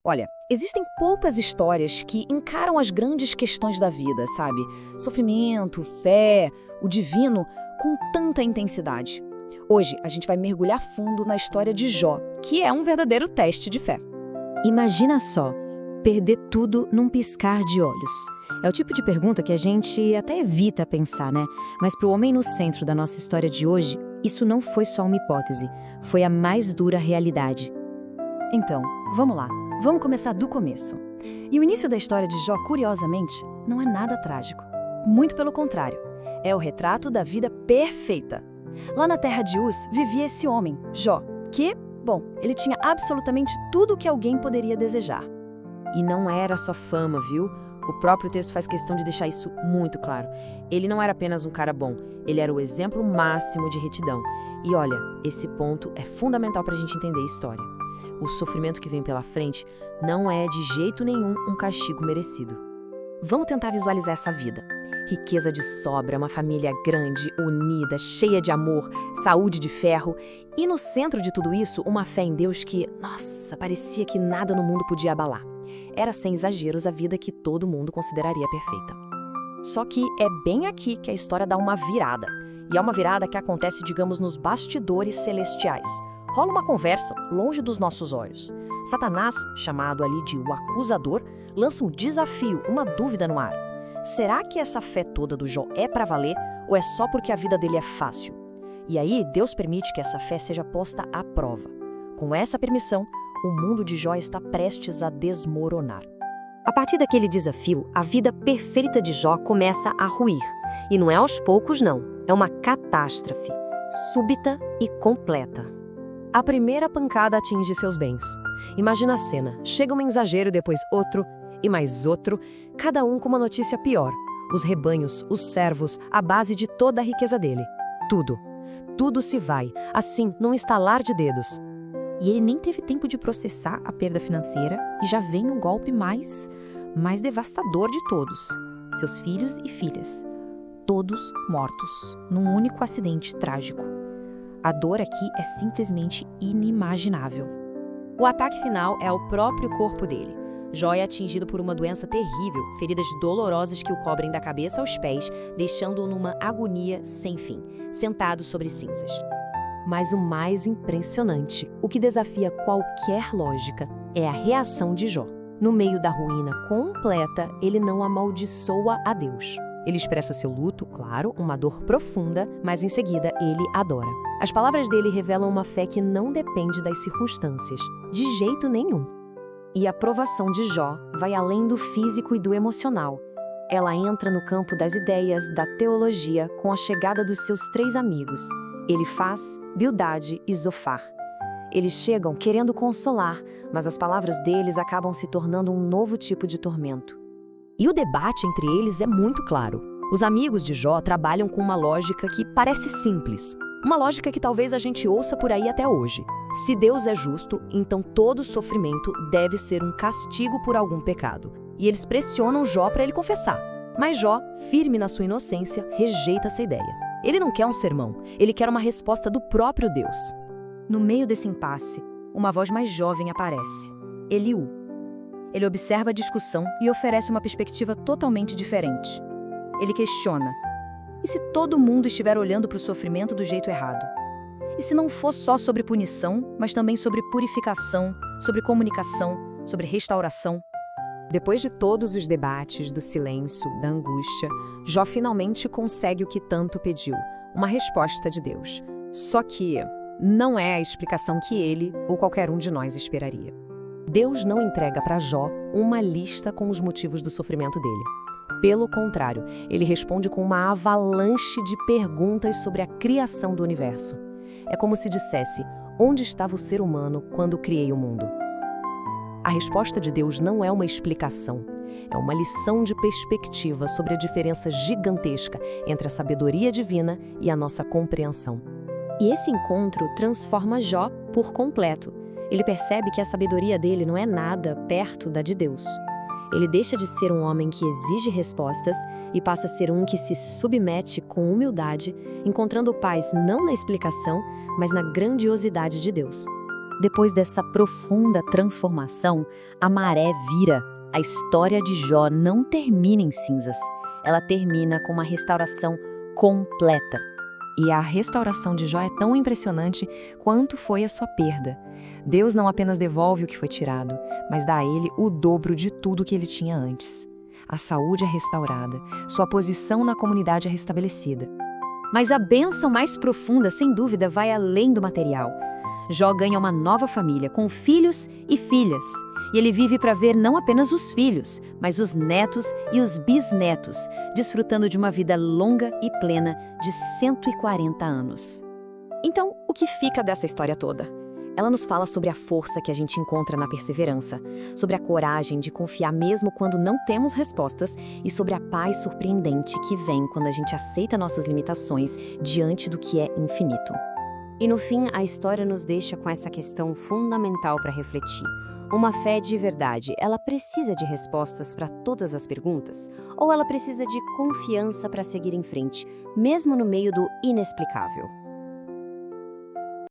Olha, existem poucas histórias que encaram as grandes questões da vida, sabe? Sofrimento, fé, o divino, com tanta intensidade. Hoje, a gente vai mergulhar fundo na história de Jó, que é um verdadeiro teste de fé. Imagina só, perder tudo num piscar de olhos. É o tipo de pergunta que a gente até evita pensar, né? Mas para o homem no centro da nossa história de hoje, isso não foi só uma hipótese, foi a mais dura realidade. Então, vamos lá. Vamos começar do começo. E o início da história de Jó, curiosamente, não é nada trágico. Muito pelo contrário. É o retrato da vida perfeita. Lá na terra de Uz vivia esse homem, Jó, que, bom, ele tinha absolutamente tudo o que alguém poderia desejar. E não era só fama, viu? O próprio texto faz questão de deixar isso muito claro. Ele não era apenas um cara bom, ele era o exemplo máximo de retidão. E olha, esse ponto é fundamental para a gente entender a história. O sofrimento que vem pela frente não é de jeito nenhum um castigo merecido. Vamos tentar visualizar essa vida. Riqueza de sobra, uma família grande, unida, cheia de amor, saúde de ferro. E no centro de tudo isso, uma fé em Deus que, nossa, parecia que nada no mundo podia abalar. Era, sem exageros, a vida que todo mundo consideraria perfeita. Só que é bem aqui que a história dá uma virada. E é uma virada que acontece, digamos, nos bastidores celestiais. Rola uma conversa longe dos nossos olhos. Satanás, chamado ali de o acusador, lança um desafio, uma dúvida no ar. Será que essa fé toda do Jó é para valer ou é só porque a vida dele é fácil? E aí Deus permite que essa fé seja posta à prova. Com essa permissão, o mundo de Jó está prestes a desmoronar. A partir daquele desafio, a vida perfeita de Jó começa a ruir. E não é aos poucos, não. É uma catástrofe, súbita e completa. A primeira pancada atinge seus bens. Imagina a cena. Chega um mensageiro, depois outro e mais outro, cada um com uma notícia pior. Os rebanhos, os servos, a base de toda a riqueza dele. Tudo. Tudo se vai, assim, num estalar de dedos. E ele nem teve tempo de processar a perda financeira e já vem o golpe mais devastador de todos. Seus filhos e filhas. Todos mortos, num único acidente trágico. A dor aqui é simplesmente inimaginável. O ataque final é ao próprio corpo dele. Jó é atingido por uma doença terrível, feridas dolorosas que o cobrem da cabeça aos pés, deixando-o numa agonia sem fim, sentado sobre cinzas. Mas o mais impressionante, o que desafia qualquer lógica, é a reação de Jó. No meio da ruína completa, ele não amaldiçoa a Deus. Ele expressa seu luto, claro, uma dor profunda, mas em seguida ele adora. As palavras dele revelam uma fé que não depende das circunstâncias, de jeito nenhum. E a provação de Jó vai além do físico e do emocional. Ela entra no campo das ideias, da teologia, com a chegada dos seus 3 amigos, Elifaz, Bildade e Zofar. Eles chegam querendo consolar, mas as palavras deles acabam se tornando um novo tipo de tormento. E o debate entre eles é muito claro. Os amigos de Jó trabalham com uma lógica que parece simples. Uma lógica que talvez a gente ouça por aí até hoje. Se Deus é justo, então todo sofrimento deve ser um castigo por algum pecado. E eles pressionam Jó para ele confessar. Mas Jó, firme na sua inocência, rejeita essa ideia. Ele não quer um sermão, ele quer uma resposta do próprio Deus. No meio desse impasse, uma voz mais jovem aparece. Eliú. Ele observa a discussão e oferece uma perspectiva totalmente diferente. Ele questiona: e se todo mundo estiver olhando para o sofrimento do jeito errado? E se não for só sobre punição, mas também sobre purificação, sobre comunicação, sobre restauração? Depois de todos os debates, do silêncio, da angústia, Jó finalmente consegue o que tanto pediu, uma resposta de Deus. Só que não é a explicação que ele ou qualquer um de nós esperaria. Deus não entrega para Jó uma lista com os motivos do sofrimento dele. Pelo contrário, ele responde com uma avalanche de perguntas sobre a criação do universo. É como se dissesse: onde estava o ser humano quando criei o mundo? A resposta de Deus não é uma explicação, é uma lição de perspectiva sobre a diferença gigantesca entre a sabedoria divina e a nossa compreensão. E esse encontro transforma Jó por completo. Ele percebe que a sabedoria dele não é nada perto da de Deus. Ele deixa de ser um homem que exige respostas e passa a ser um que se submete com humildade, encontrando paz não na explicação, mas na grandiosidade de Deus. Depois dessa profunda transformação, a maré vira. A história de Jó não termina em cinzas. Ela termina com uma restauração completa. E a restauração de Jó é tão impressionante quanto foi a sua perda. Deus não apenas devolve o que foi tirado, mas dá a ele o dobro de tudo que ele tinha antes. A saúde é restaurada, sua posição na comunidade é restabelecida. Mas a bênção mais profunda, sem dúvida, vai além do material. Jó ganha uma nova família, com filhos e filhas. E ele vive para ver não apenas os filhos, mas os netos e os bisnetos, desfrutando de uma vida longa e plena de 140 anos. Então, o que fica dessa história toda? Ela nos fala sobre a força que a gente encontra na perseverança, sobre a coragem de confiar mesmo quando não temos respostas e sobre a paz surpreendente que vem quando a gente aceita nossas limitações diante do que é infinito. E no fim, a história nos deixa com essa questão fundamental para refletir. Uma fé de verdade, ela precisa de respostas para todas as perguntas? Ou ela precisa de confiança para seguir em frente, mesmo no meio do inexplicável?